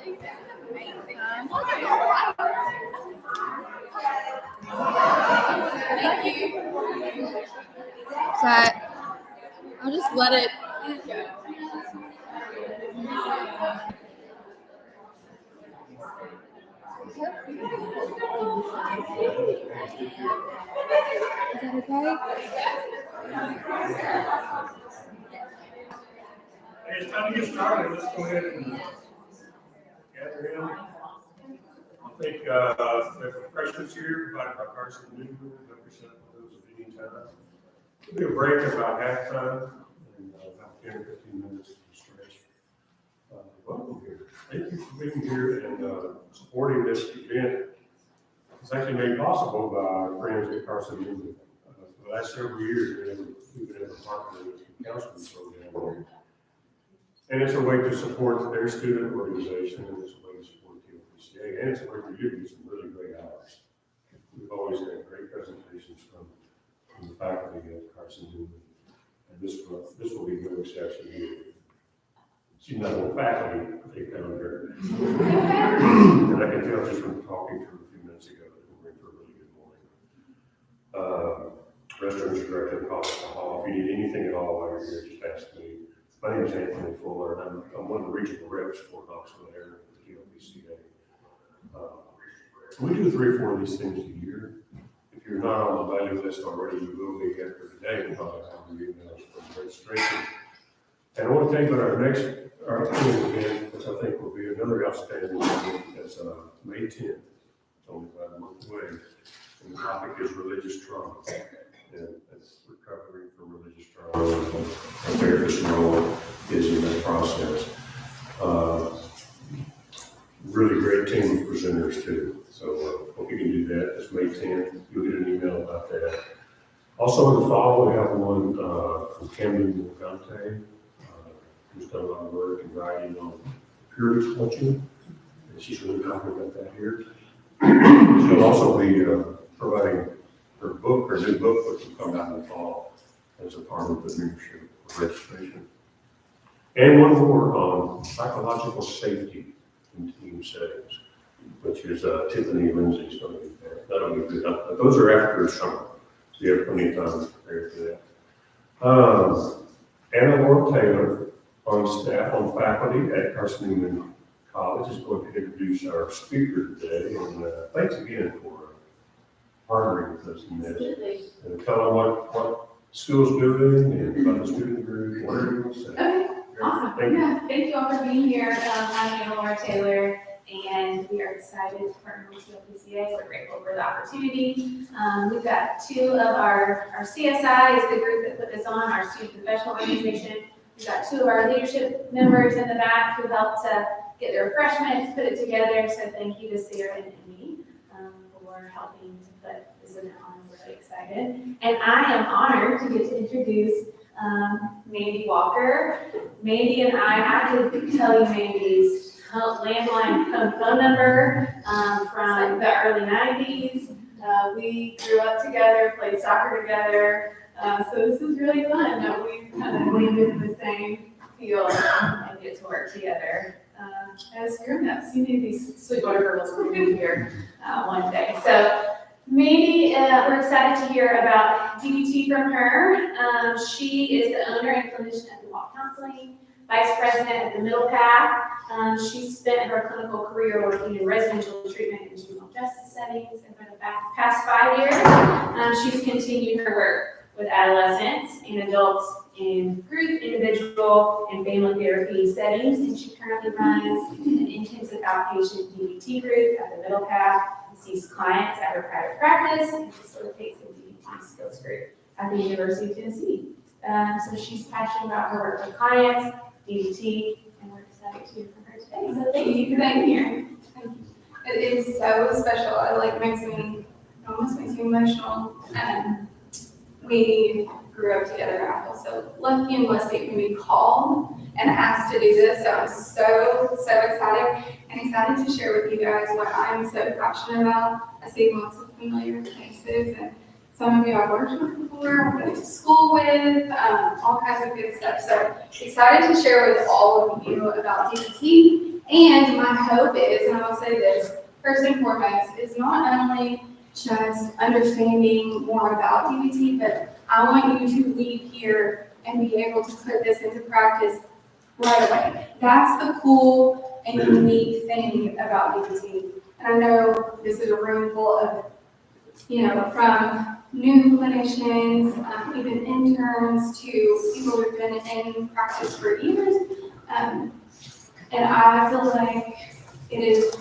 Thank you. So I'll just let it go. Is that okay? Hey, it's time to get started. Let's go ahead and gather in. I think the freshmen here, provided by Carson Newman, represent those of any time. We'll do a break about halftime and about 10 or 15 minutes to stretch. Welcome here. Thank you for being here and supporting this event. It's actually made possible by our friends at Carson Newman. For the last several years, we've been able to partner with the counseling program. And it's a way to support their student organization, and it's a way to support the LPCA, and it's a way for you to get some really great hours. We've always had great presentations from the faculty at Carson Newman, and this will be no exception here. She's not on faculty, but they found her. And I can tell just from talking to her a few minutes ago that we're in for a really good morning. Restrooms are directly across the hall. If you need anything at all while you're here, just ask me. My name is Anthony Fuller, and I'm one of the regional reps for Knoxville area with the LPCA. We do 3 or 4 of these things a year. If you're not on the value list already, you will be after today because I have your emails for registration. And I want to tell you about our event, which I think will be another outstanding event. That's May 10th. It's only about a month away. And the topic is religious trauma. And that's recovery from religious trauma. A therapist's role is in that process. Really great team of presenters too. So hope you can do that. It's May 10th. You'll get an email about that. Also in the fall, we have one from Camden Mugante, who's done a lot of work in writing on purity culture. And she's really talking about that here. She'll also be providing her new book, which will come out in the fall as a part of the membership registration. And one more on psychological safety in team settings, which is Tiffany Lindsay's going to be there. That'll be good. But those are after summer, so you have plenty of time to prepare for that. Anna Laura Taylor, on staff, on faculty at Carson Newman College, is going to introduce our speaker today. And thanks again for partnering with us in this. And tell them what school's doing and about the student group, what are you going to say? Okay, awesome. Thank you all for being here. I'm Anna Laura Taylor, and we are excited to partner with LPCA. We're grateful for the opportunity. We've got 2 of our CSI is the group that put this on, our student professional organization. We've got 2 of our leadership members in the back who helped to get the refreshments, put it together. So thank you to Sarah and me for helping to put this event on. We're really excited. And I am honored to get to introduce Mandy Walker. Mandy and I have to tell you Mandy's landline phone number from the early 90s. We grew up together, played soccer together. So this is really fun that we kind of landed in the same field and get to work together. As grown-ups, you knew these Sweetwater girls were going to be here one day. So Mandy, we're excited to hear about DBT from her. She is the owner and clinician at the Walk Counseling, vice president at the Middle Path. She spent her clinical career working in residential treatment and juvenile justice settings, and for the past 5 years, she's continued her work with adolescents and adults in group, individual, and family therapy settings, and she currently runs an intensive outpatient DBT group at the Middle Path, and sees clients at her private practice, and facilitates the DBT skills group at the University of Tennessee. So she's passionate about her work with clients, DBT, and we're excited to hear from her today. So thank you for being here. Thank you. It is so special. It almost makes me emotional. We grew up together. I feel so lucky and blessed that you can be called and asked to do this. So I'm so excited and excited to share with you guys what I'm so passionate about. I see lots of familiar faces, and some of you I've worked with before, I've been to school with, all kinds of good stuff. So excited to share with all of you about DBT And my hope is, and I will say this, first and foremost, is not only just understanding more about DBT, but I want you to leave here and be able to put this into practice right away. That's the cool and unique thing about DBT. And I know this is a room full of, from new clinicians, even interns, to people who've been in practice for years. And I feel like it is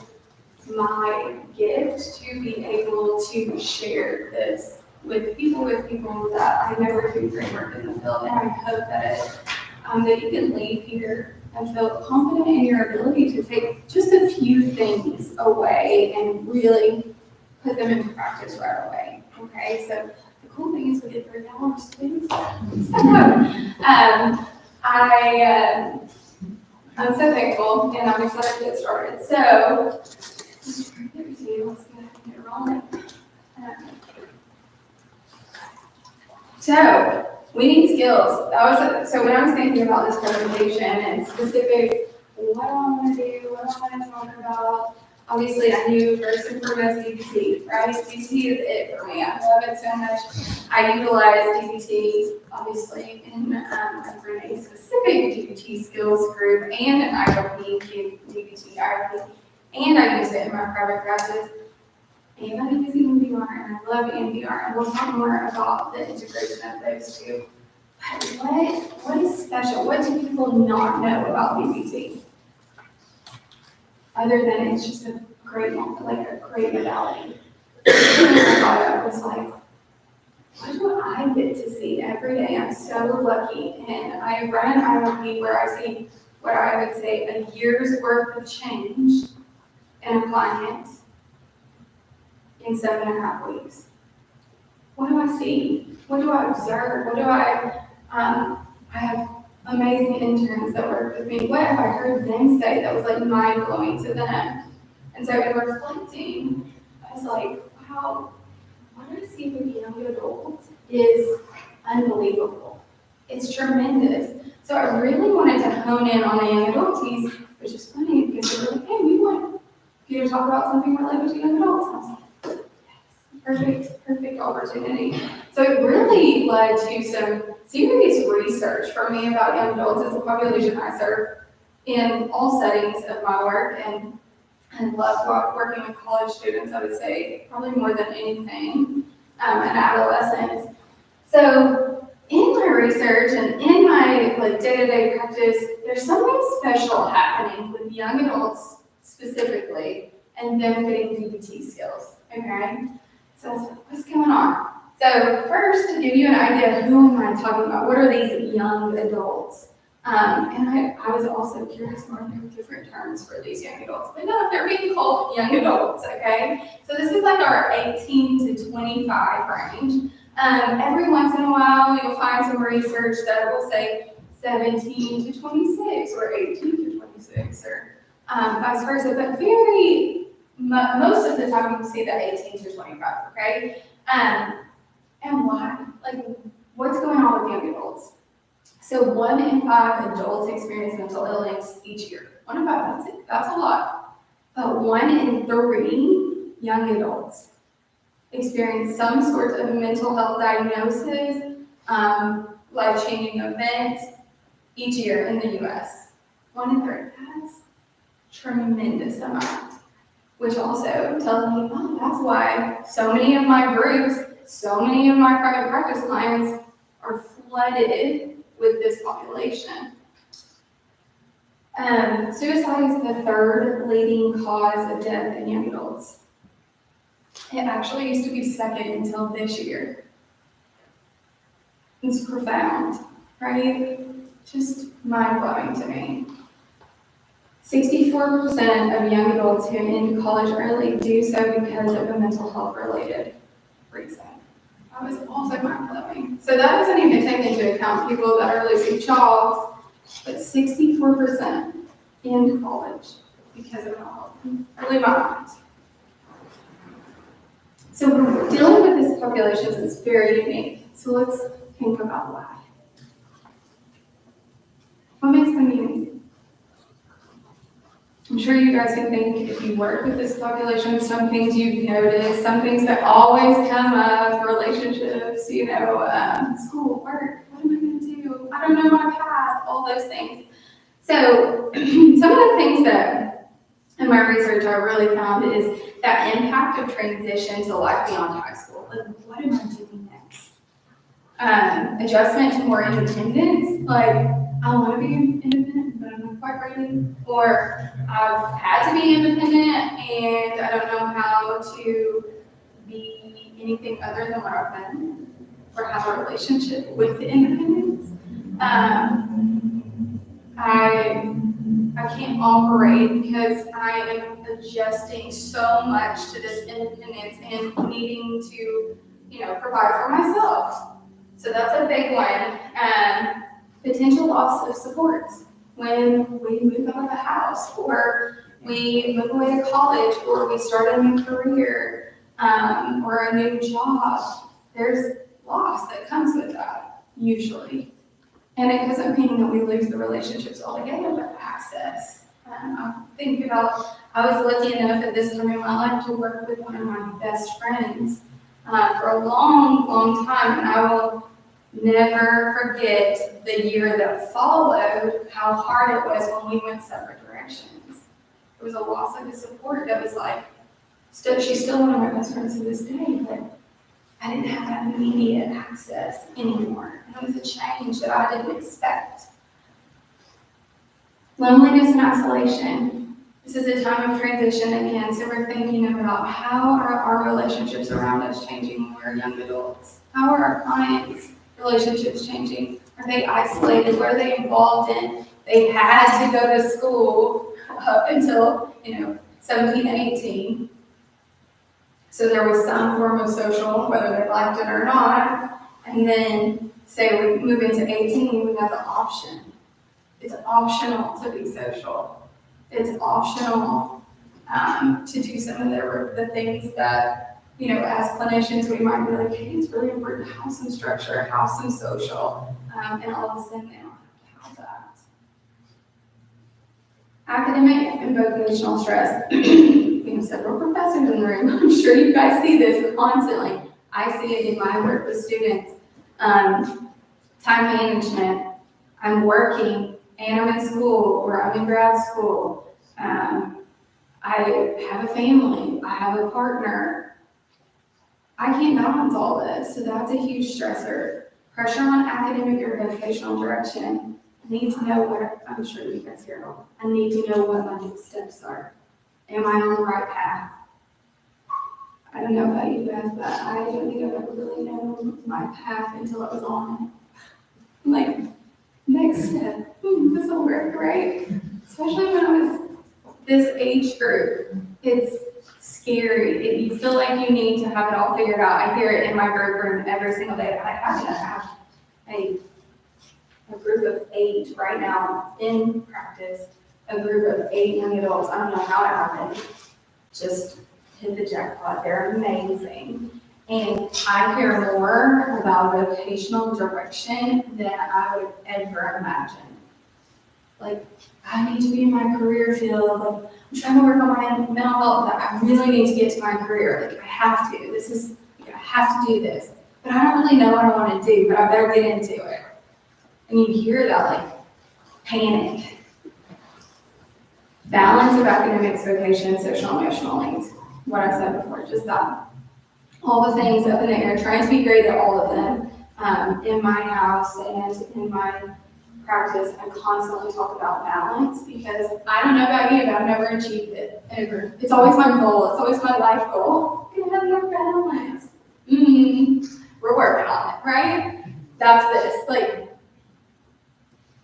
my gift to be able to share this with people that I know are doing great work in the field. And I hope that you can leave here and feel confident in your ability to take just a few things away and really put them into practice right away. Okay, so the cool thing is we get 3 hours to do I'm so thankful, and I'm excited to get started. So, let's go ahead and get rolling. So, we need skills. So when I was thinking about this presentation and specific, what do I want to do, what do I want to talk about? Obviously, I knew first and foremost DBT, right? DBT is it for me. I love it so much. I utilize DBT, obviously, in a specific DBT skills group and an IOP, DBT IOP, and I use it in my private practice. And I use EMDR, and I love EMDR, and we'll talk more about the integration of those two. But what is special? What do people not know about DBT? Other than it's just a great modality. I was like, what do I get to see every day? I'm so lucky. And I run an IOP where I see what I would say a year's worth of change in a client in 7.5 weeks. What do I see? What do I observe? I have amazing interns that work with me. What have I heard them say that was like mind-blowing to them? And so in reflecting, I was like, wow, what I see with young adults is unbelievable. It's tremendous. So I really wanted to hone in on the young adult piece, which is funny because they were like, hey, we want you to talk about something related to young adults. And I was like, perfect opportunity. So it really led to some serious research for me about young adults as a population I serve in all settings of my work, and love working with college students, I would say, probably more than anything, and adolescents. So in my research and in my day-to-day practice, there's something special happening with young adults specifically and them getting DBT skills, okay? So I was like, what's going on? So first, to give you an idea of who am I talking about, what are these young adults? And I was also curious more about different terms for these young adults, but no, they're being called young adults, okay? So this is like our 18 to 25 range. Every once in a while, you'll find some research that will say 17 to 26 or 18 to 26 or vice versa, but most of the time you can see that 18 to 25, okay? And why? Like, what's going on with young adults? So 1 in 5 adults experience mental illness each year. 1 in 5, that's a lot. But 1 in 3 young adults experience some sort of mental health diagnosis, life-changing event each year in the US. 1 in 3, that's tremendous amount. Which also tells me, oh, that's why so many of my groups, so many of my private practice clients are flooded with this population. Suicide is the 3rd leading cause of death in young adults. It actually used to be 2nd until this year. It's profound, right? Just mind-blowing to me. 64% of young adults who end college early do so because of a mental health related reason. That was also mind-blowing. So that doesn't even take into account people that are losing jobs, but 64% end college because of mental health. Really mind. So dealing with this population is very unique. So let's think about why. What makes them unique? I'm sure you guys can think, if you work with this population, some things you've noticed, some things that always come up, relationships, school, work, what am I gonna do? I don't know my path, all those things. So some of the things that in my research I really found is that impact of transition to life beyond high school. Like, what am I doing next? Adjustment to more independence, like I want to be independent, but I'm not quite ready. Or I've had to be independent and I don't know how to be anything other than what I've been, or have a relationship with the independence. I can't operate because I am adjusting so much to this independence and needing to, provide for myself. So that's a big one. Potential loss of supports when we move out of the house, or we move away to college, or we start a new career, or a new job. There's loss that comes with that, usually. And it doesn't mean that we lose the relationships altogether, but access. I was lucky enough at this time in my life to work with one of my best friends for a long, long time, and I will never forget the year that followed, how hard it was when we went separate directions. There was a loss of his support that was like, she's still one of my best friends to this day, but I didn't have that immediate access anymore. And it was a change that I didn't expect. Loneliness and isolation. This is a time of transition again, so we're thinking about how are our relationships around us changing when we're young adults? How are our clients' relationships changing? Are they isolated? What are they involved in? They had to go to school up until, 17 and 18. So there was some form of social, whether they liked it or not. And then, say we move into 18, we have the option. It's optional to be social. It's optional to do some of the things that, as clinicians, we might be like, hey, it's really important to have some structure, have some social, and all of a sudden they don't have to have that. Academic and vocational stress. We have several professors in the room. I'm sure you guys see this constantly. I see it in my work with students. Time management. I'm working and I'm in school, or I'm in grad school. I have a family. I have a partner. I can't balance all this, so that's a huge stressor. Pressure on academic or vocational direction. I need to know what, I'm sure you guys hear all. I need to know what my next steps are. Am I on the right path? I don't know about you guys, but I don't think I've ever really known my path until I was on it. Like, next step, this will work, right? Especially when I was this age group, it's scary. You feel like you need to have it all figured out. I hear it in my group room every single day. I have to have a group of 8 right now in practice, a group of 8 young adults. I don't know how it happened. Just hit the jackpot. They're amazing. And I hear more about vocational direction than I would ever imagine. Like, I need to be in my career field. Like, I'm trying to work on my mental health. I really need to get to my career. Like, I have to. I have to do this. But I don't really know what I want to do, but I better get into it. And you hear that, like, panic. Balance of academics, vocation, social, emotional needs. What I said before, just that. All the things up in the air, trying to be great at all of them. In my house and in my practice, I constantly talk about balance because I don't know about you, but I've never achieved it ever. It's always my goal. It's always my life goal. I'm gonna have more balance. We're working on it, right? That's this.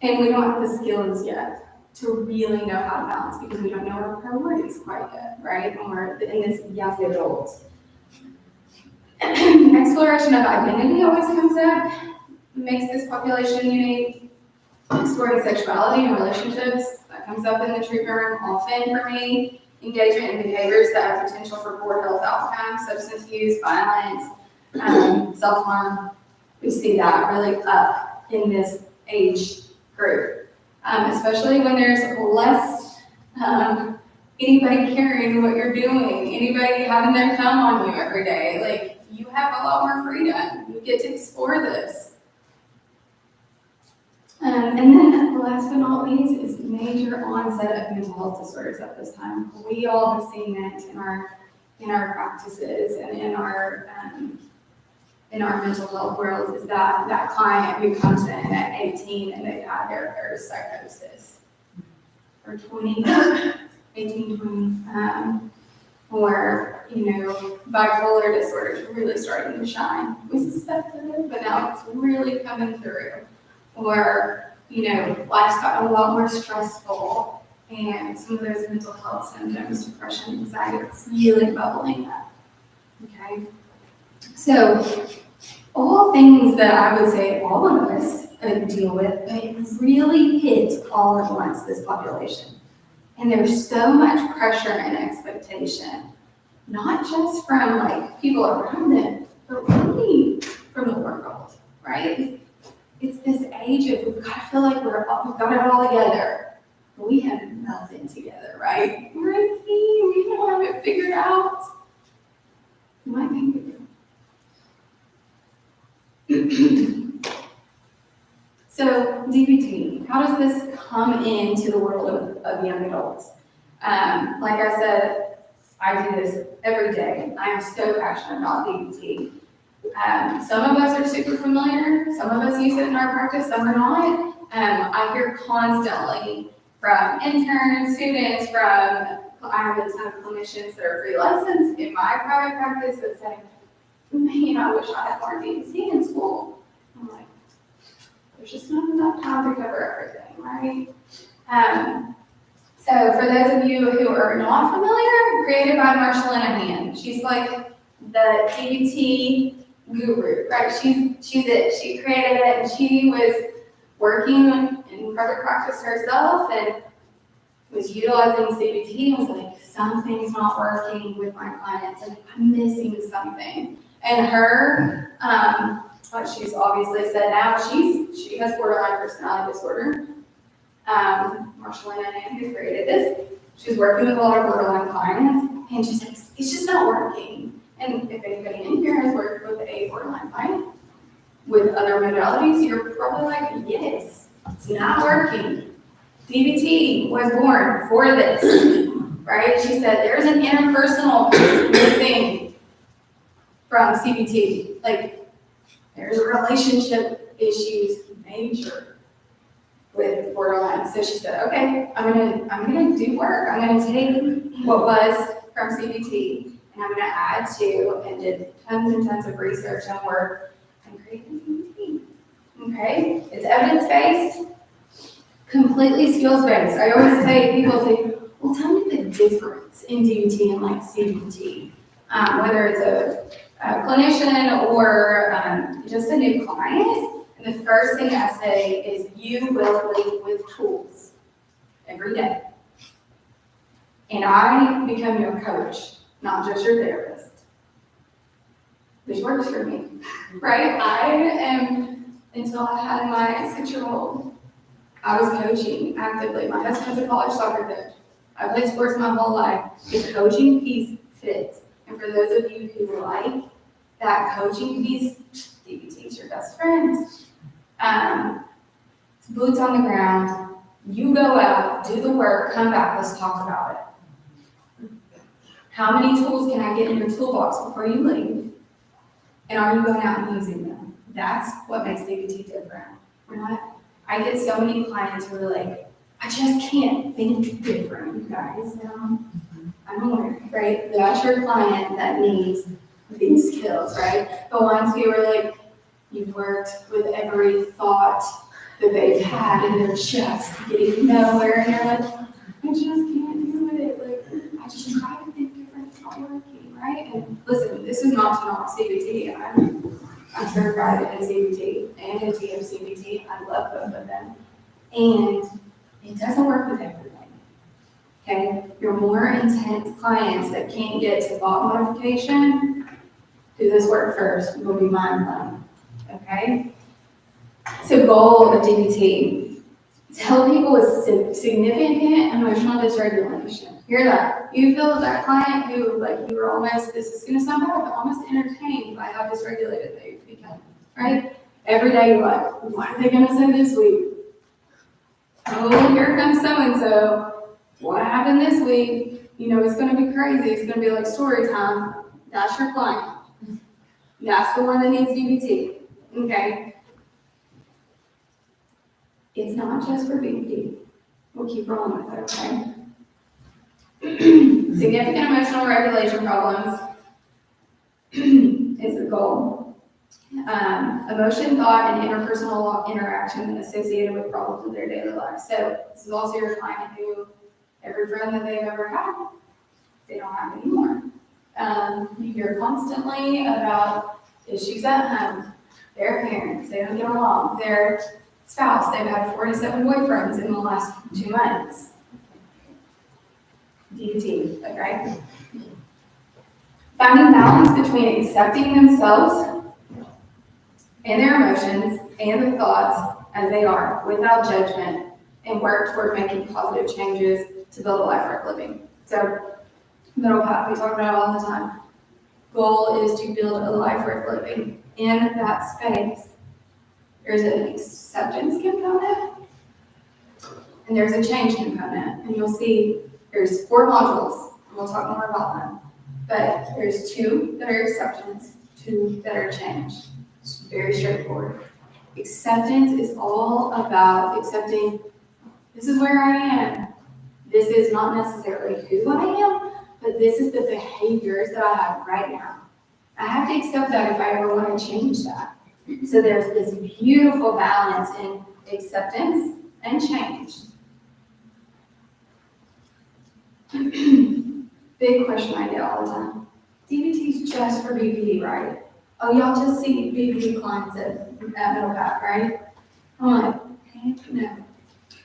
And we don't have the skills yet to really know how to balance because we don't know our priorities quite yet, right? When we're in this young adult. Exploration of identity always comes up, makes this population unique. Exploring sexuality and relationships, that comes up in the treatment room often for me. Engagement in behaviors that have potential for poor health outcomes, substance use, violence, self-harm. We see that really up in this age group, especially when there's less anybody caring what you're doing, anybody having their thumb on you every day. Like, you have a lot more freedom. You get to explore this. And then last but not least is major onset of mental health disorders at this time. We all have seen it in our practices and in our mental health world, is that client who comes in at 18 and they've had their first psychosis, or 20, 18, 20, or, bipolar disorder is really starting to shine. We suspected it, but now it's really coming through. Or, life's gotten a lot more stressful, and some of those mental health symptoms, depression, anxiety, it's really bubbling up. Okay? So, all things that I would say all of us deal with, but it really hits all at once, this population. And there's so much pressure and expectation, not just from people around them, but really from the world, right? It's this age of we've got to feel like we've got it all together, but we have nothing together, right? We're a team, we don't have it figured out. You might think we do. So DBT, how does this come into the world of young adults? Like I said, I do this every day. I am so passionate about DBT. Some of us are super familiar, some of us use it in our practice, some are not. I hear constantly from interns, students, I have a ton of clinicians that are free licensed in my private practice that say, man, I wish I had more DBT in school. I'm like, there's just not enough time to cover everything, right? So for those of you who are not familiar, created by Marshall Linehan. She's like the DBT guru, right? She's it. She created it, and she was working in private practice herself and was utilizing CBT and was like, something's not working with my clients, and I'm missing something. And her, what she's obviously said now, she has borderline personality disorder. Marshall Linehan, who created this, she's working with a lot of borderline clients, and she's like, it's just not working. And if anybody in here has worked with a borderline client with other modalities, you're probably like, yes, it's not working. DBT was born for this, right? She said there's an interpersonal piece missing from CBT. Like, there's relationship issues major with borderline. So she said, okay, I'm gonna do work. I'm gonna take what was from CBT and I'm gonna add to, and did tons and tons of research and work and create DBT. Okay, it's evidence-based, completely skills-based. I always say, people say, well, tell me the difference in DBT and CBT, whether it's a clinician or just a new client. And the first thing I say is, you will lead with tools every day. And I become your coach, not just your therapist. Which works for me, right? Until I had my 6-year-old, I was coaching actively. My husband's a college soccer coach. I played sports my whole life. The coaching piece fits. And for those of you who like that coaching piece, DBT's your best friend. It's boots on the ground. You go out, do the work, come back, let's talk about it. How many tools can I get in your toolbox before you leave? And are you going out and using them? That's what makes DBT different. I get so many clients who are like, I just can't think different, you guys. I'm aware, right? That's your client that needs these skills, right? The ones who are like, you've worked with every thought that they've had and they're just getting nowhere, and they're like, I just can't do it. Like, I just try to think different, it's not working, right? And listen, this is not to knock CBT. I'm certified in CBT and in TMCBT. I love both of them. And it doesn't work with everyone. Okay? Your more intense clients that can't get to thought modification, do this work first. You'll be mind blown. Okay? So goal of DBT, to help people with significant emotional dysregulation hear that. You feel that client who, like, you were almost, this is gonna sound bad, but almost entertained by how dysregulated they've become, right? Every day you're like, what are they gonna say this week? Oh, here comes so-and-so. What happened this week? You know, it's gonna be crazy. It's gonna be like story time. That's your client. That's the one that needs DBT, okay? It's not just for BPD. We'll keep rolling with it, okay? Significant emotional regulation problems is the goal. Emotion, thought, and interpersonal interaction associated with problems in their daily life. So this is also your client who, every friend that they've ever had, they don't have anymore. You hear constantly about issues at home, their parents, they don't get along, their spouse, they've had 47 boyfriends in the last 2 months. DBT, okay? Finding balance between accepting themselves and their emotions and the thoughts as they are, without judgment, and work toward making positive changes to build a life worth living. So, middle path, we talk about it all the time. Goal is to build a life worth living. In that space, there's an acceptance component, and there's a change component. And you'll see there's 4 modules, and we'll talk more about them. But there's 2 that are acceptance, 2 that are change. It's very straightforward. Acceptance is all about accepting, this is where I am. This is not necessarily who I am, but this is the behaviors that I have right now. I have to accept that if I ever want to change that. So there's this beautiful balance in acceptance and change. Big question I get all the time. DBT is just for BPD, right? Oh, y'all just see BPD clients at Middle Path, right? I'm like, heck no.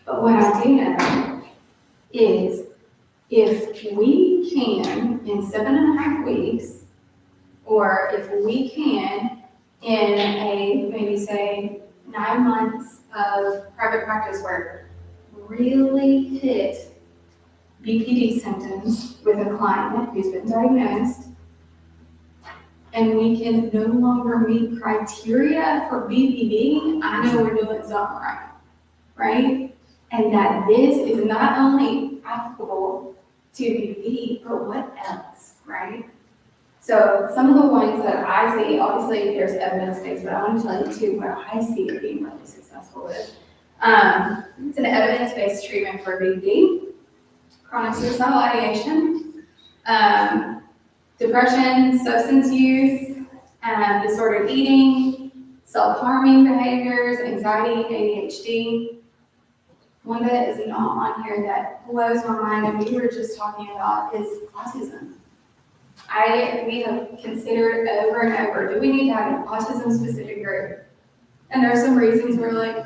But what I do know is if we can, in 7.5 weeks, or if we can, in a, maybe say, 9 months of private practice work, really hit BPD symptoms with a client who's been diagnosed, and we can no longer meet criteria for BPD, I know we're doing something right, right? And that this is not only applicable to BPD, but what else, right? So some of the ones that I see, obviously there's evidence-based, but I want to tell you too what I see it being really successful with. It's an evidence-based treatment for BPD, chronic suicidal ideation, depression, substance use, disordered eating, self-harming behaviors, anxiety, ADHD. One that is not on here that blows my mind, and we were just talking about, is autism. We have considered over and over, do we need to have an autism-specific group? And there are some reasons we're like,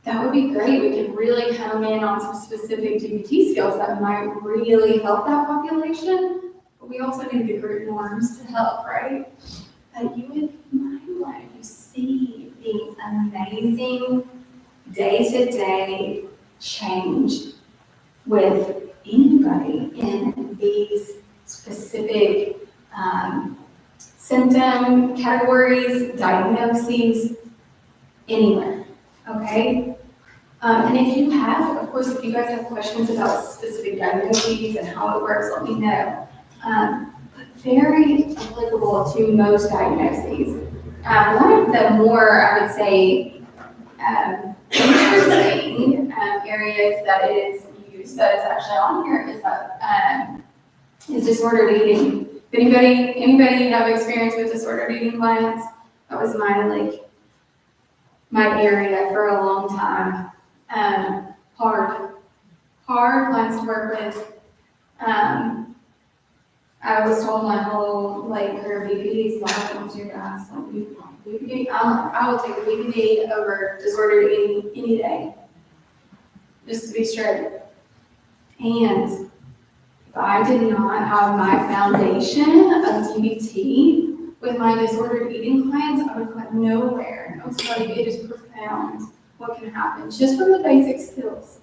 that would be great. We could really hone in on some specific DBT skills that might really help that population. But we also need the group norms to help, right? But you would mind what you see the amazing day-to-day change with anybody in these specific symptom categories, diagnoses, anywhere, okay? And if you have, of course, if you guys have questions about specific diagnoses and how it works, let me know. But very applicable to most diagnoses. One of the more, I would say, interesting areas that is used, that is actually on here, is that is disordered eating. Anybody have experience with disordered eating clients? That was my area for a long time. Hard clients to work with. I was told my whole career BPD is life on your guys. BPD, I will take a BPD over disordered eating any day. Just to be straight. And if I did not have my foundation of DBT with my disordered eating clients, I would have got nowhere. And I was telling you, it is profound what can happen just from the basic skills.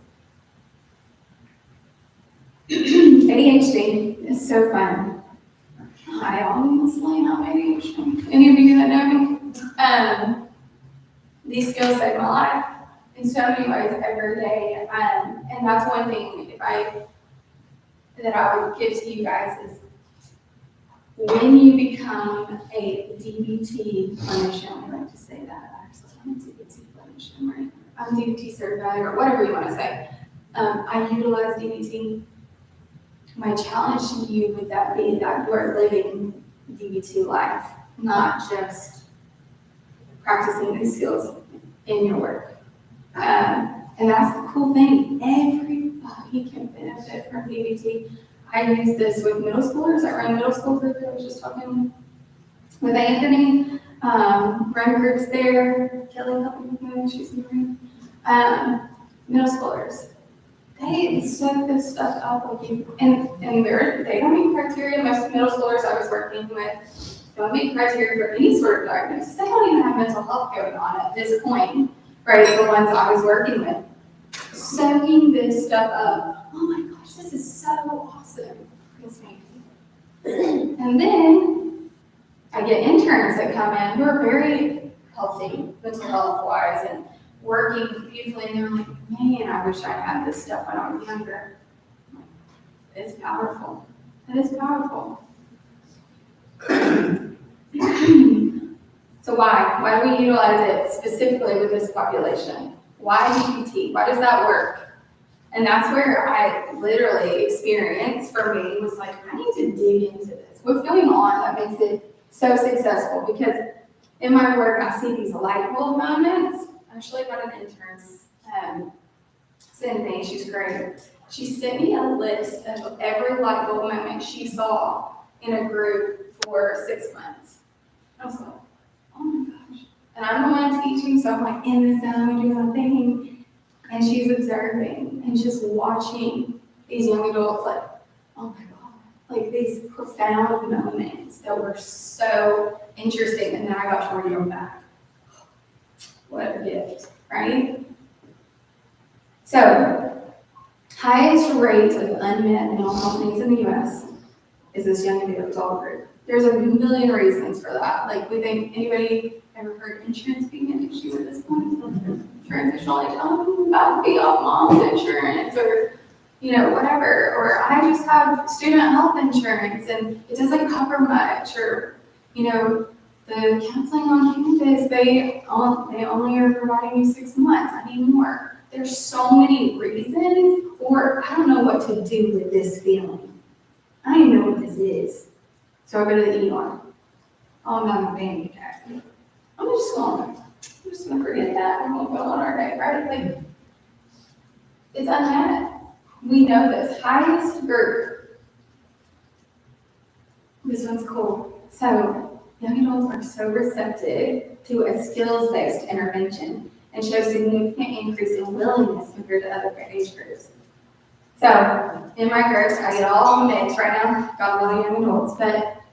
ADHD is so fun. I honestly have ADHD. Any of you that know me? These skills save my life in so many ways every day. And that's one thing that I would give to you guys is when you become a DBT clinician, I like to say that, actually, I'm a DBT clinician, right? I'm DBT certified, or whatever you want to say. I utilize DBT. My challenge to you would that be that you are living DBT life, not just practicing these skills in your work. And that's the cool thing. Everybody can benefit from DBT. I use this with middle schoolers. I run a middle school group. I was just talking with Anthony. Run groups there. Kelly helping me with she's in the room. Middle schoolers. They soak this stuff up with you. And they don't meet criteria. Most middle schoolers I was working with don't meet criteria for any sort of diagnosis. They don't even have mental health going on at this point, right? The ones I was working with. Soaking this stuff up. Oh my gosh, this is so awesome. And then I get interns that come in who are very healthy, mental health wise, and working beautifully, and they're like, man, I wish I had this stuff when I was younger. It's powerful. It is powerful. So why? Why do we utilize it specifically with this population? Why DBT? Why does that work? And that's where I literally experienced for me was like, I need to dig into this. What's going on that makes it so successful? Because in my work, I see these light bulb moments. Actually, one of the interns sent me, she's great. She sent me a list of every light bulb moment she saw in a group for 6 months. I was like, oh my gosh. And I'm the one teaching, so I'm like in the zone doing my thing. And she's observing and just watching these young adults like, oh my God, like these profound moments that were so interesting. And then I got to read them back. What a gift, right? So, highest rate of unmet mental health needs in the US is this young adult group. There's a million reasons for that. Like, we think, anybody ever heard insurance being an issue at this point? Transitional, like, oh, I'm about to be off mom's insurance, or, whatever. Or I just have student health insurance and it doesn't cover much, or, the counseling on campus, they only are providing me 6 months. I need more. There's so many reasons, or I don't know what to do with this feeling. I don't even know what this is. So I go to the ER. Oh, I'm having a panic attack. I'm just gonna forget that. I'm gonna go on our day, right? Like, it's unmet. We know this. Highest group. This one's cool. So, young adults are so receptive to a skills-based intervention and show significant increase in willingness compared to other age groups. So, in my groups, I get all mixed right now. Got a lot of young adults, but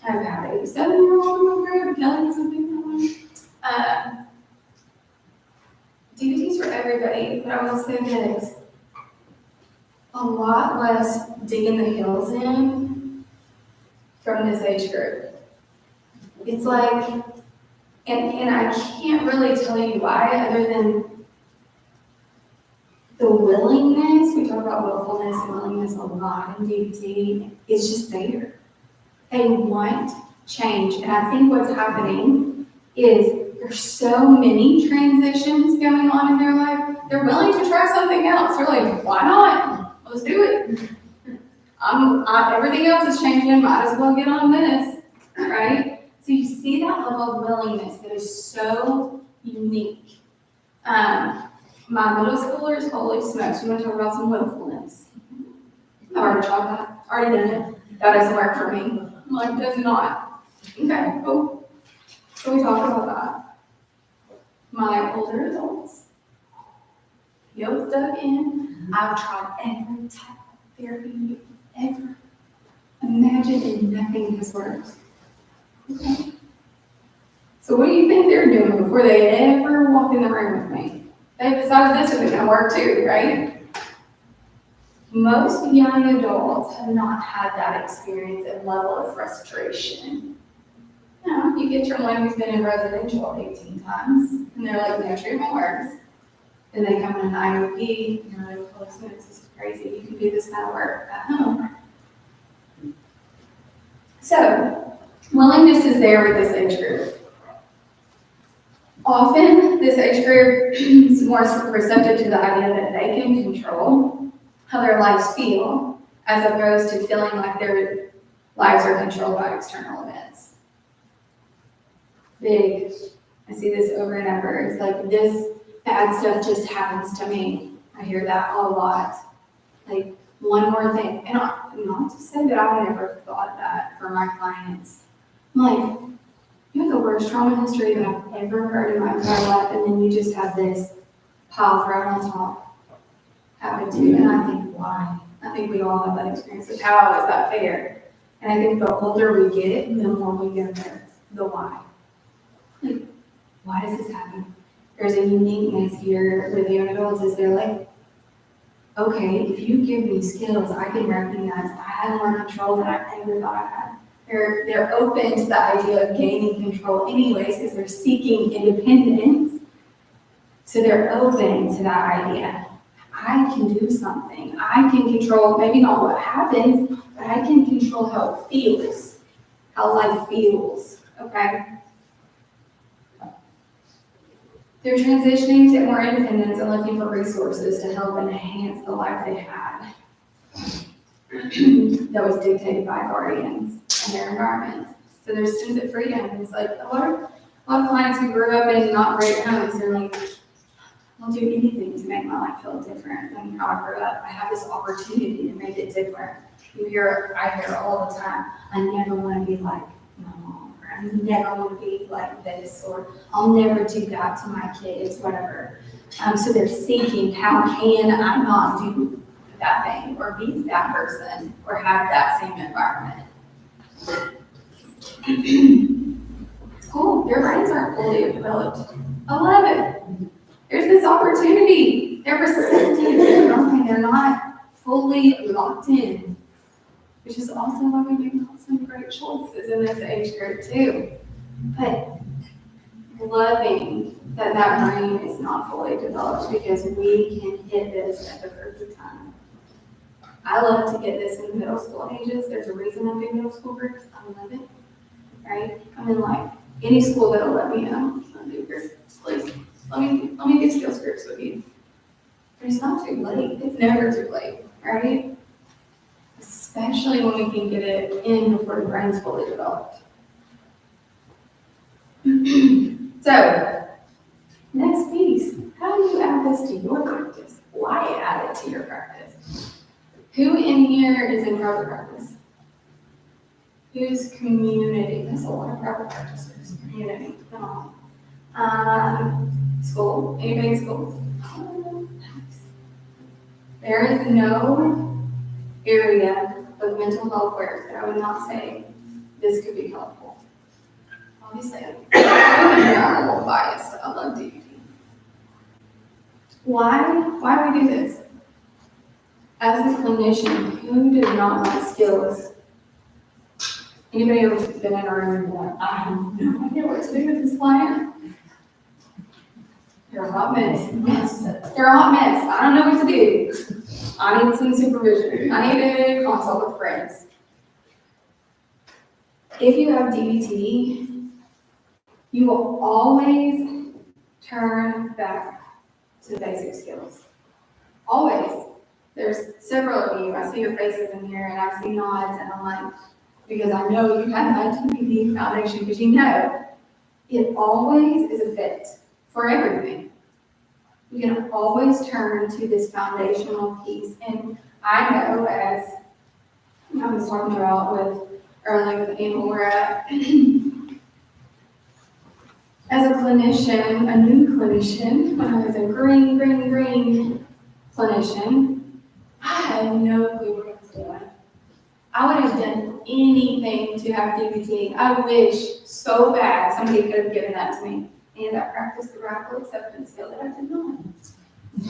I've had a 7-year-old in my group. Kelly is a big one. DBT's for everybody, but I will say this. A lot less digging the heels in from this age group. It's like, and I can't really tell you why, other than the willingness. We talk about willfulness and willingness a lot in DBT. It's just there. They want change. And I think what's happening is there's so many transitions going on in their life. They're willing to try something else. They're like, why not? Let's do it. Everything else is changing. Might as well get on this, right? So you see that level of willingness that is so unique. My middle schoolers, holy smokes, you want to talk about some willfulness? I've already tried that. Already done it. That doesn't work for me. I'm like, does not. Okay, cool. So we talk about that. My older adults, heels dug in. I've tried every type of therapy you ever imagine, and nothing has worked. Okay. So what do you think they're doing before they ever walk in the room with me? They've decided this isn't going to work too, right? most young adults have not had that experience and level of frustration. You know, you get your one who's been in residential 18 times, and they're like, no treatment works. Then they come in an IOP, and you're like, holy smokes, this is crazy. You can do this kind of work at home. So, willingness is there with this age group. Often, this age group is more receptive to the idea that they can control how their lives feel, as opposed to feeling like their lives are controlled by external events. Big. I see this over and over. It's like, this bad stuff just happens to me. I hear that a lot. Like, one more thing. And not to say that I've never thought that for my clients. I'm like, you have the worst trauma history that I've ever heard in my entire life, and then you just have this pile thrown on top happen to you. And I think, why? I think we all have that experience of how is that fair? And I think the older we get, the more we go there. The why. Like, why does this happen? There's a uniqueness here with young adults is they're like, okay, if you give me skills, I can recognize I have more control than I ever thought I had. They're open to the idea of gaining control anyways because they're seeking independence. So they're open to that idea. I can do something. I can control, maybe not what happens, but I can control how it feels, how life feels, okay? They're transitioning to more independence and looking for resources to help enhance the life they had that was dictated by guardians and their environment. So there's a sense of freedom. It's like a lot of clients who grew up in not great homes, they're like, I'll do anything to make my life feel different than how I grew up. I have this opportunity to make it different. I hear all the time, I never want to be like my mom, or I never want to be like this, or I'll never do that to my kids, whatever. So they're seeking, how can I not do that thing, or be that person, or have that same environment? It's cool. Their brains aren't fully developed. I love it. There's this opportunity. They're receptive. They're not fully locked in, which is also why we make some great choices in this age group too. But loving that brain is not fully developed because we can hit this at the perfect time. I love to get this in middle school ages. There's a reason I do middle school groups. I love it. Right? I'm in like any school that'll let me know. I'll do groups, please. Let me do skills groups with you. But it's not too late. It's never too late, right? Especially when we can get it in before the brain's fully developed. So, next piece. How do you add this to your practice? Why add it to your practice? Who in here is in private practice? Who's community? That's a lot of private practices. Community. Come on. School. Anybody in school? There is no area of mental health work that I would not say this could be helpful. Obviously, I'm a little biased. I love DBT. Why do we do this? As a clinician, who does not like skills? Anybody ever been in a room and like, I have no idea what to do with this client? You're a hot mess. Yes, you're a hot mess. I don't know what to do. I need some supervision. I need to consult with friends. If you have DBT, you will always turn back to basic skills. Always. There's several of you. I see your faces in here and I see nods and I'm like, because I know you have that DBT foundation, because you know it always is a fit for everything. You can always turn to this foundational piece. And I know, as I was talking about earlier with Anna Laura, as a clinician, a new clinician, when I was a green clinician, I had no clue what I was doing. I would have done anything to have DBT. I wish so bad somebody could have given that to me. And I practiced the radical acceptance skill that I did not.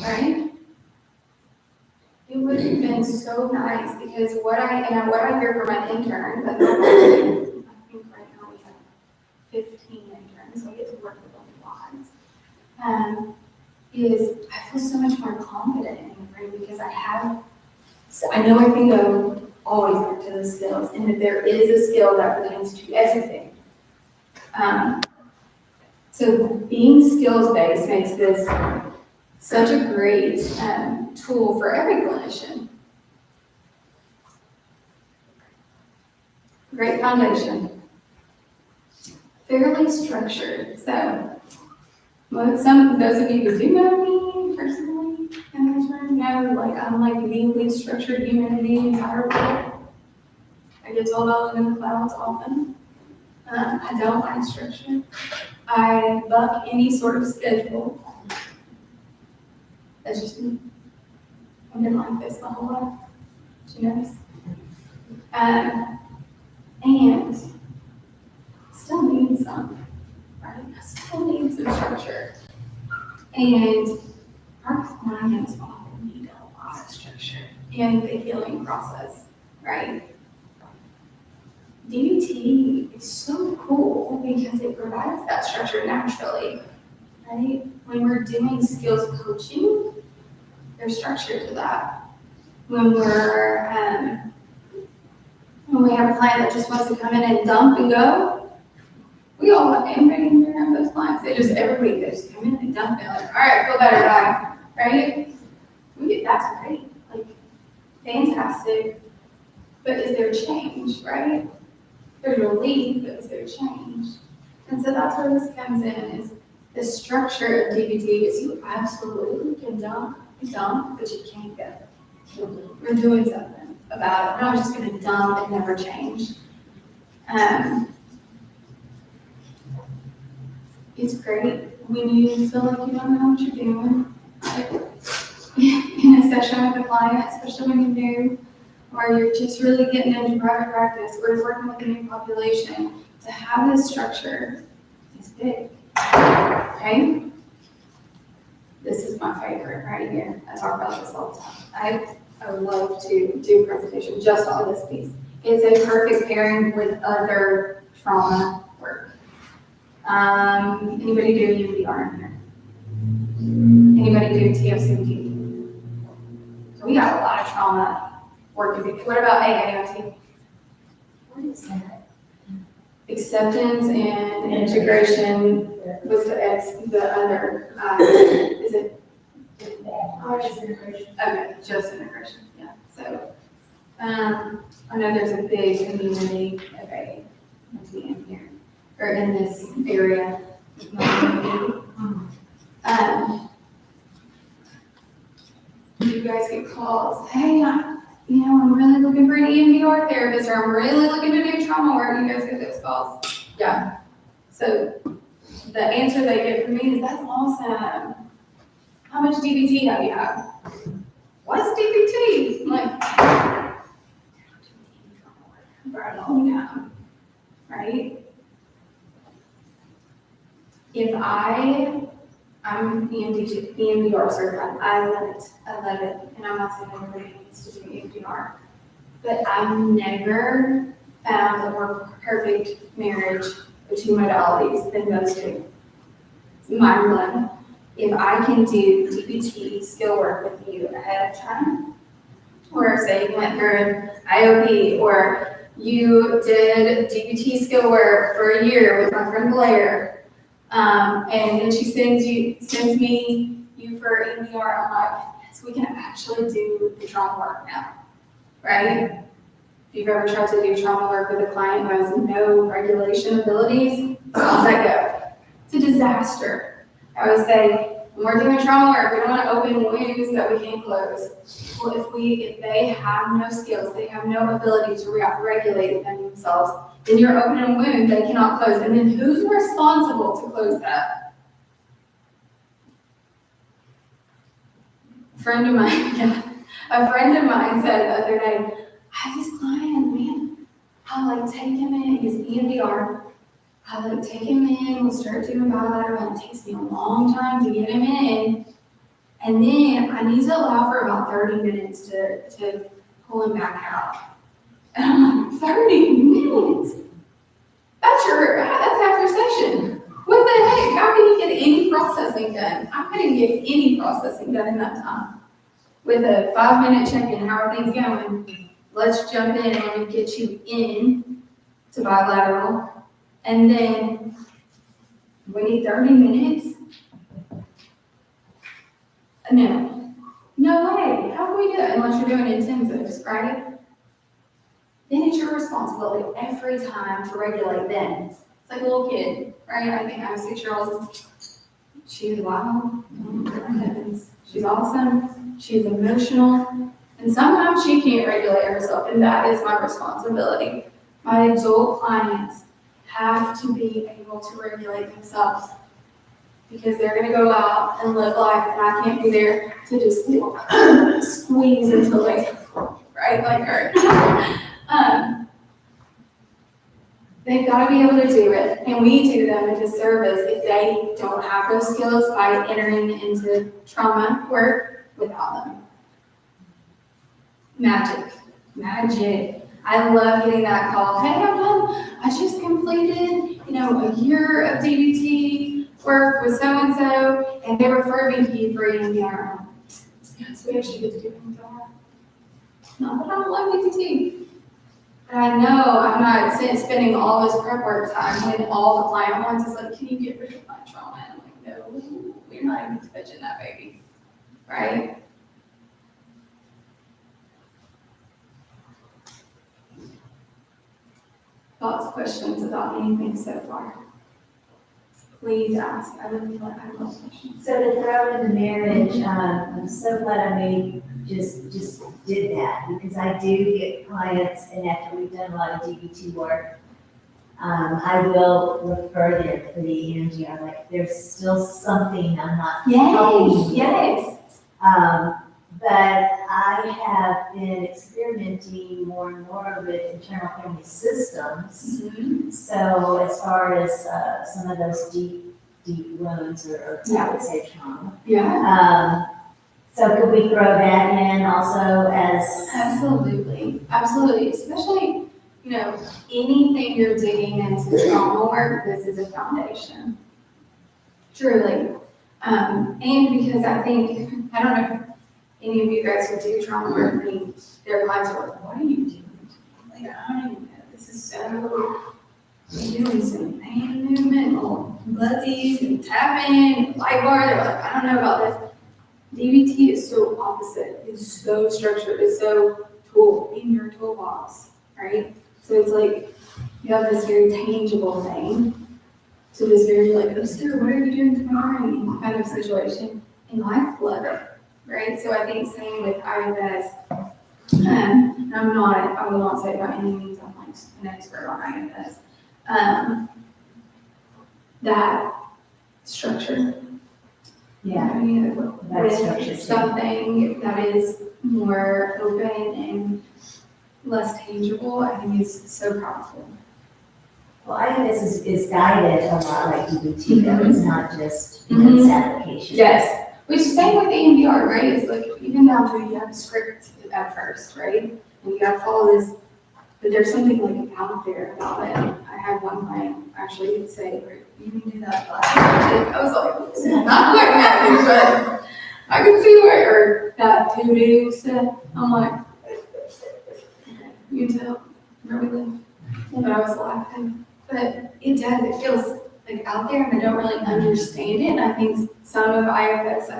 Right? it would have been so nice because what I hear from my interns, and I think right now we have 15 interns, so I get to work with them a lot. Is I feel so much more confident in the room because I know I can go always back to the skills, and that there is a skill that pertains to everything. So being skills-based makes this such a great tool for every clinician. Great foundation. Fairly structured. So, those of you who do know me personally in this room know, like, I'm like the least structured human in the entire world. I get told I live in the clouds often. I don't like structure. I buck any sort of schedule. That's just me. I've been like this my whole life. She knows. And still need some, right? I still need some structure. And our clients often need a lot of structure in the healing process, right? DBT is so cool because it provides that structure naturally, right? When we're doing skills coaching, there's structure to that. When we have a client that just wants to come in and dump and go, we all have anybody in here have those clients. Every week they just come in and dump and like, all right, feel better, bye, right? That's great, like, fantastic. But is there change, right? There's relief, but is there change? And so that's where this comes in, is the structure of DBT is you absolutely can dump, but you can't go. We're doing something about it. We're not just going to dump and never change. It's great when you feel like you don't know what you're doing. In a session with a client, especially when you're new, or you're just really getting into private practice, or you're working with a new population, to have this structure is big. Okay? This is my favorite right here. I talk about this all the time. I love to do presentations just on this piece. It's a perfect pairing with other trauma work. Anybody do EMDR in here? Anybody do TFCT? So we got a lot of trauma work. What about AAIT? What is that? Acceptance and integration with the other, is it? Just integration. Okay, just integration, yeah. So, I know there's a big community of AAIT in here, or in this area. You guys get calls, hey, I'm really looking for an EMDR therapist, or I'm really looking to do trauma work. You guys get those calls? Yeah. So the answer they get from me is, that's awesome. How much DBT have you had? What's DBT? I'm like, for a long time, right? If I'm EMDR certified, I love it, and I'm not saying everybody needs to do EMDR, but I've never found a more perfect marriage of two modalities than those two. It's mind-blowing. If I can do DBT skill work with you ahead of time, or say you went through an IOP, or you did DBT skill work for a year with my friend Blair, and then she sends me for EMDR, I'm like, yes, we can actually do the trauma work now, right? If you've ever tried to do trauma work with a client who has no regulation abilities, how's that go? It's a disaster. I would say, when we're doing trauma work, we don't want to open wounds that we can't close. Well, if they have no skills, they have no ability to regulate themselves, then you're opening a wound they cannot close. And then who's responsible to close that? A friend of mine said the other day, I have this client, man, I take him in, he's EMDR. I take him in, we'll start doing bilateral, and it takes me a long time to get him in. And then I need to allow for about 30 minutes to pull him back out. And I'm like, 30 minutes? That's half your session. What the heck? How can you get any processing done? I couldn't get any processing done in that time. With a 5-minute check-in, how are things going? Let's jump in and let me get you in to bilateral. And then we need 30 minutes. No way. How can we do it unless you're doing intensives, right? Then it's your responsibility every time to regulate them. It's like a little kid, right? I think I have a 6-year-old. She's wild. Oh my heavens. She's awesome. She's emotional. And sometimes she can't regulate herself, and that is my responsibility. My adult clients have to be able to regulate themselves because they're going to go out and live life, and I can't be there to just squeeze until they, right, like her. They've got to be able to do it, and we do them a disservice if they don't have those skills by entering into trauma work without them. Magic. I love getting that call. Hey, I just completed, a year of DBT work with so-and-so, and they referred me to you for EMDR. Yes, we actually get to do EMDR. Not that I don't love DBT. But I know I'm not spending all this prep work time when all the client wants is like, can you get rid of my trauma? And I'm like, no, we're not even touching that baby, right? Thoughts, questions about anything so far? Please ask. I love questions. So to throw in the marriage, I'm so glad I just did that, because I do get clients, and after we've done a lot of DBT work, I will refer them for the EMDR. Like, there's still something I'm not helping. Yes. But I have been experimenting more and more with internal family systems. Mm-hmm. So as far as some of those deep wounds, or I would say trauma. Yeah. So could we throw that in also as? Absolutely. Especially, anything you're digging into trauma work, this is a foundation. Truly. And because I think, I don't know if any of you guys who do trauma work, their clients are like, what are you doing? Like, I don't even know. This is so, you're doing some hand movement, or bloodies and tapping, light bar. They're like, I don't know about this. DBT is so opposite. It's so structured. It's so in your toolbox, right? So it's like you have this very tangible thing to this very obscure, what are you doing tomorrow kind of situation in lifeblood, right? So I think same with IFS. And I will not say by any means I'm like an expert on IFS. That structure. Yeah. With something that is more open and less tangible, I think is so powerful. Well, I think this is guided a lot like DBT, though. It's not just this application. Yes, which is same with EMDR, right? It's like even down to you have a script at first, right? And you got to follow this, but there's something like out there about it. I had one client actually say, "You can do that." I was like, not quite happy, but I can see where that to-do stuff. I'm like, you can tell where we live. But I was laughing. But it does, it feels like out there, and I don't really understand it. And I think some of IFS,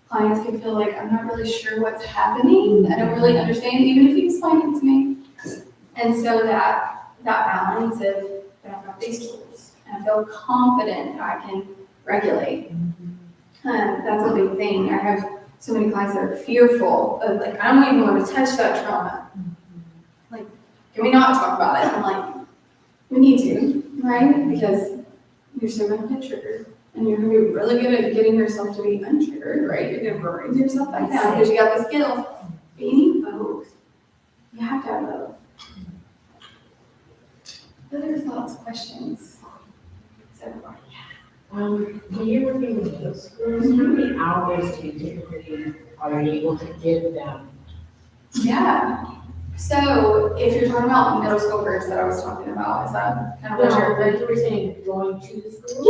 clients can feel like I'm not really sure what's happening. I don't really understand, even if you explain it to me. And so that balance of, I've got these tools, and I feel confident that I can regulate. That's a big thing. I have so many clients that are fearful of I don't even want to touch that trauma. Like, can we not talk about it? I'm like, we need to, right? Because you're so going to get triggered, and you're going to be really good at getting yourself to be untriggered, right? You're going to bring yourself back down because you got the skills. But you need both. You have to have both. Other thoughts, questions? So far. When you're working with those schools, how many hours do you typically are you able to give them? Yeah. So if you're talking about middle school groups that I was talking about, is that kind of what you're? Like you were saying, going to the school?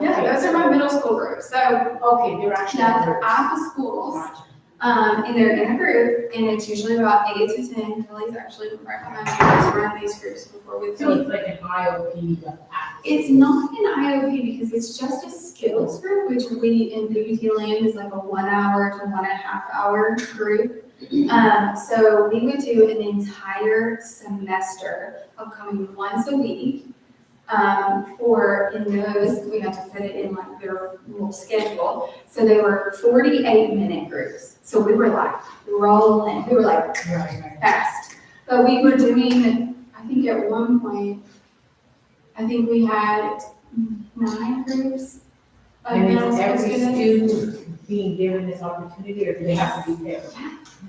Yeah, Okay. those are my middle school groups. So Okay, they're actually. that's at the schools. Gotcha. And they're in a group, and it's usually about 8 to 10. Kelly's actually recommending us run these groups before we So it's like an IOP, but at the It's school. not an IOP because it's just a skills group, which we in DBT land is like a 1 hour to 1.5 hour group. So we would do an entire semester of coming once a week. For in those, we had to fit it in like their little schedule. So they were 48-minute groups. So we were all in. We were like Right. fast. But we were doing, I think at one point, I think we had 9 groups of And middle is school every students. student being given this opportunity, or do they have to be paired? So,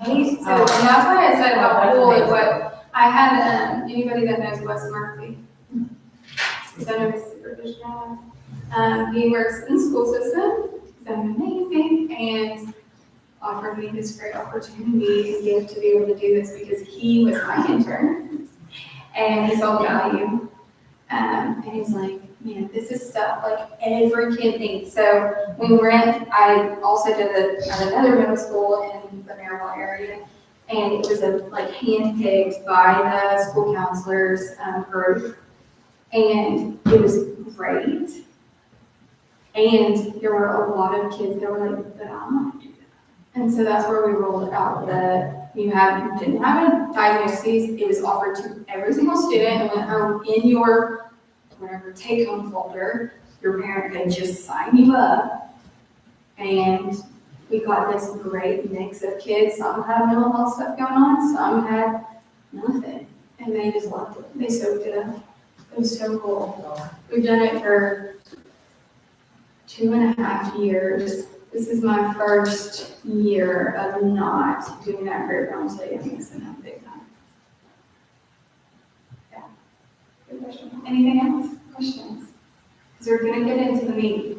and that's why I said how cool it was. I had, anybody that knows Wes Murphy, he's done a super good job. He works in the school system, he's done amazing, and offered me this great opportunity and gift to be able to do this because he was my intern, and he saw value. And he's like, man, this is stuff like every kid needs. So we went, I also did it at another middle school in the Maryville area. And it was like handpicked by the school counselors group. And it was great. And there were a lot of kids that were like, but I want to do that. And so that's where we rolled out that you didn't have a diagnosis. It was offered to every single student and went home in your whatever take-home folder. Your parent could just sign you up. And we got this great mix of kids. Some had mental health stuff going on, some had nothing. And they just loved it. They soaked it up. It was so cool. We've done it for 2.5 years. This is my first year of not doing that group. I'm telling you, I'm missing out big time. Yeah. Good question. Anything else? Questions? Because we're gonna get into the meat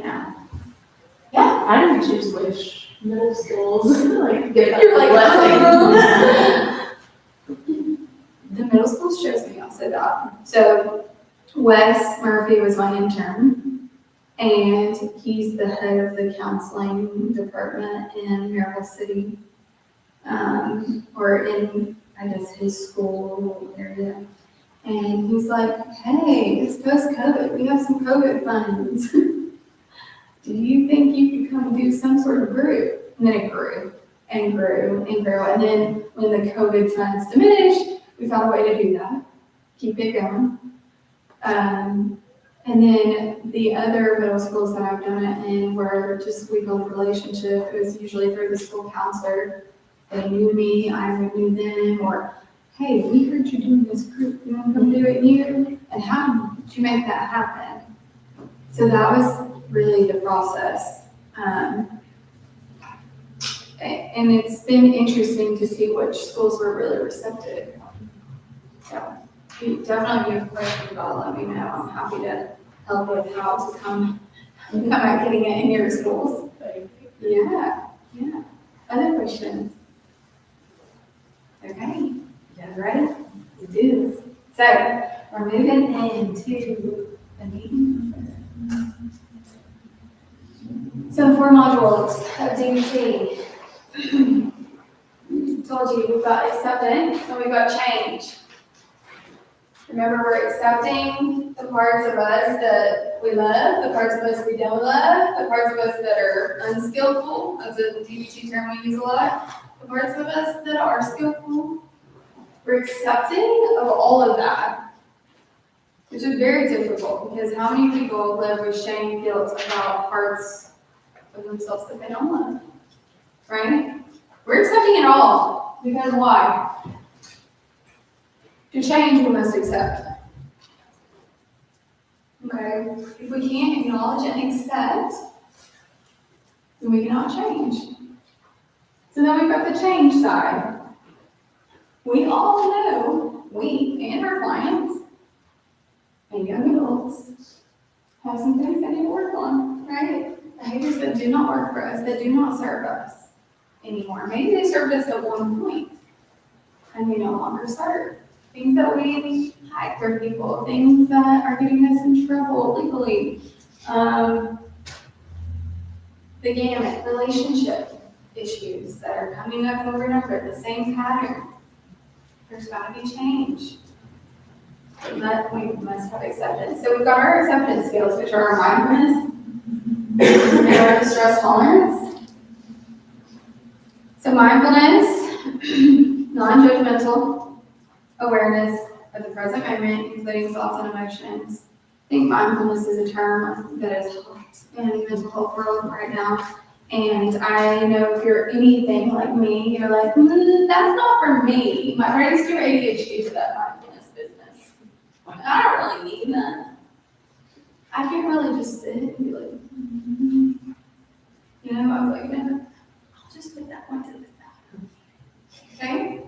now. Yeah. I don't just wish middle schools like get that You're like, blessing. The middle school shows me also that. So Wes Murphy was my intern, and he's the head of the counseling department in Maryville City, or in, I guess, his school area. And he's like, hey, it's post-COVID. We have some COVID funds. Do you think you could come do some sort of group? And then it grew and grew and grew. And then when the COVID funds diminished, we found a way to do that, keep it going. And then the other middle schools that I've done it in were just we built a relationship. It was usually through the school counselor. They knew me, I knew them, or hey, we heard you doing this group. You want to come do it here? And how did you make that happen? So that was really the process. And it's been interesting to see which schools were really receptive. So if you definitely have questions about it, let me know. I'm happy to help with how to come at getting it in your schools. Yeah. Other questions? Okay, you guys ready? Let's do this. So we're moving into the meeting. So 4 modules of DBT. Told you we've got acceptance and we've got change. Remember, we're accepting the parts of us that we love, the parts of us we don't love, the parts of us that are unskillful, that's a DBT term we use a lot, the parts of us that are skillful. We're accepting of all of that, which is very difficult because how many people live with shame, guilt about parts of themselves that they don't love, right? We're accepting it all, because why? To change, we must accept. Okay? If we can't acknowledge and accept, then we cannot change. So then we've got the change side. We all know, we and our clients and young adults have some things that need to work on, right? Behaviors that do not work for us, that do not serve us anymore. Maybe they served us at one point, and they no longer serve. Things that we hide from people, things that are getting us in trouble legally. The gamut, relationship issues that are coming up over and over, the same pattern. There's got to be change. But we must have acceptance. So we've got our acceptance skills, which are our mindfulness and our distress tolerance. So mindfulness, non-judgmental awareness of the present moment, including thoughts and emotions. I think mindfulness is a term that is hot in the mental health world right now. And I know if you're anything like me, you're like, that's not for me. My brain's too ADHD for that mindfulness business. I don't really need that. I can't really just sit and be like, you know, I was like, no, I'll just put that one to the side. Okay?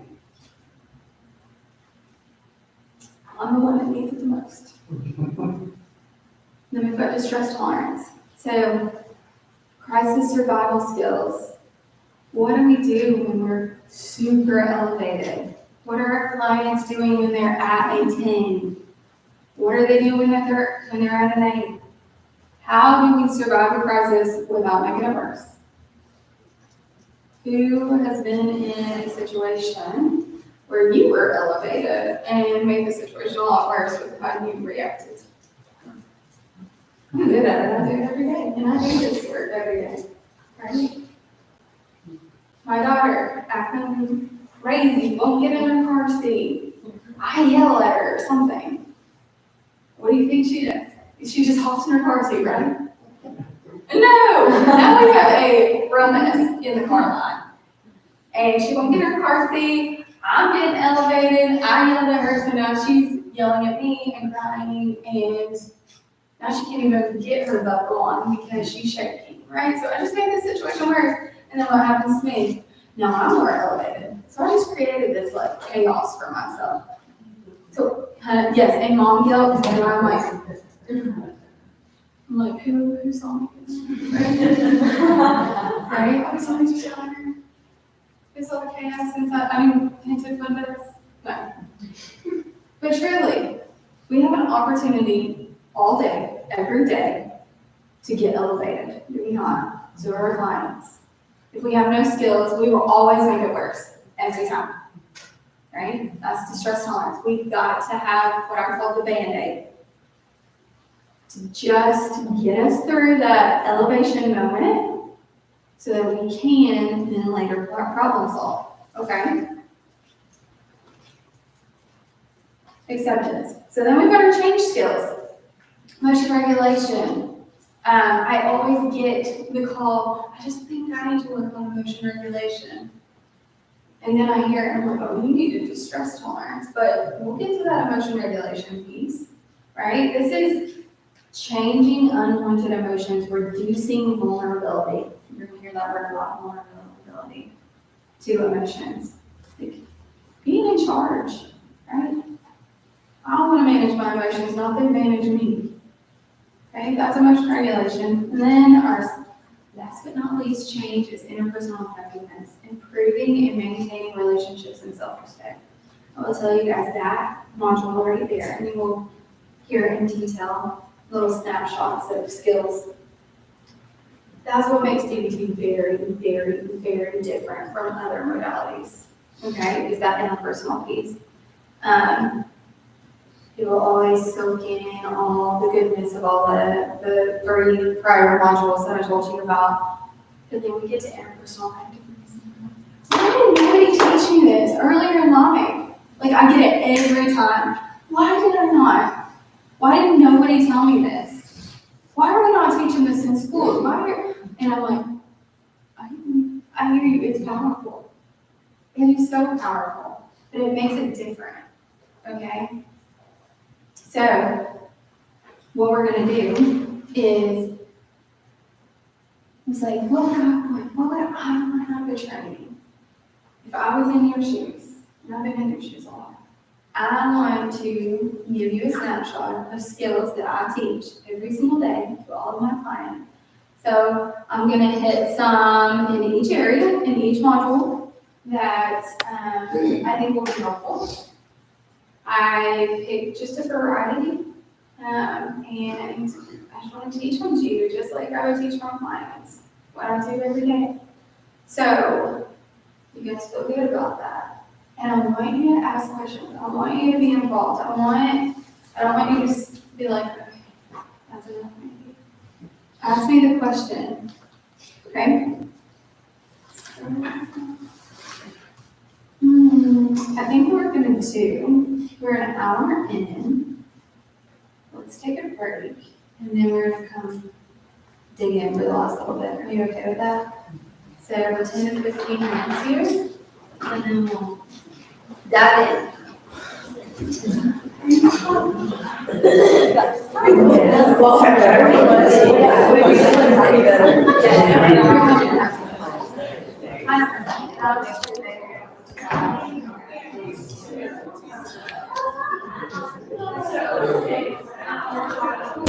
I'm the one that needs it the most. Then we've got distress tolerance. So, crisis survival skills. What do we do when we're super elevated? What are our clients doing when they're at a 10? What are they doing when they're at an 8? How do we survive a crisis without making it worse? Who has been in a situation where you were elevated and made the situation a lot worse with how you reacted? I do that, I do it every day, and I do this work every day, right? My daughter acting crazy, won't get in her car seat. I yell at her or something. What do you think she does? She just hops in her car seat, right? No! Now we have a romance in the car line. And she won't get in her car seat. I'm getting elevated. I yelled at her, so now she's yelling at me and crying, and now she can't even get her buckle on because she's shaking, right? So I just made the situation worse, and then what happens to me? Now I'm more elevated. So I just created this like chaos for myself. So yes, and mom guilt, and I'm like, who saw me? Right? I was always just yelling at her. It's all chaos inside. Can I take one of this? No. But truly, we have an opportunity all day, every day, to get elevated, do we not? To our clients. If we have no skills, we will always make it worse, every time. Right? That's distress tolerance. We've got to have what I call the Band-Aid. To just get us through that elevation moment so that we can then later problem solve. Okay? Acceptance. So then we've got our change skills. Motion regulation. I always get the call, I just think I need to work on emotion regulation. And then I hear it and I'm like, oh, you need a distress tolerance. But we'll get to that emotion regulation piece, right? This is changing unwanted emotions, reducing vulnerability. You're going to hear that word a lot, vulnerability to emotions. Like being in charge, right? I don't want to manage my emotions, not them manage me. Okay, that's emotion regulation. And then our last but not least change is interpersonal effectiveness, improving and maintaining relationships and self-respect. I will tell you guys that module right there, and you will hear in detail little snapshots of skills. That's what makes DBT very, very, very different from other modalities. Okay, is that interpersonal piece. It will always soak in all the goodness of all the 3 prior modules that I told you about. But then we get to interpersonal effectiveness. Why didn't nobody teach me this earlier in life? Like, I get it every time. Why did I not? Why didn't nobody tell me this? Why are we not teaching this in school? And I'm like, I hear you, it's powerful. It is so powerful, but it makes it different, okay? So, what we're going to do is, it's like, what would I want to have a training? If I was in your shoes, and I've been in your shoes a lot, I want to give you a snapshot of skills that I teach every single day to all of my clients. So I'm going to hit some in each area, in each module that I think will be helpful. I picked just a variety, and I just want to teach them to you, just like I would teach my clients, what I do every day. So you guys feel good about that. And I want you to ask questions. I want you to be involved. I don't want you to just be like, okay, that's enough. Maybe. Ask me the question. Okay? I think what we're going to do, we're an hour in. Let's take a break. And then we're going to come dig in for the last little bit. Are you okay with that? So 10 to 15 minutes here. And then we'll dive in.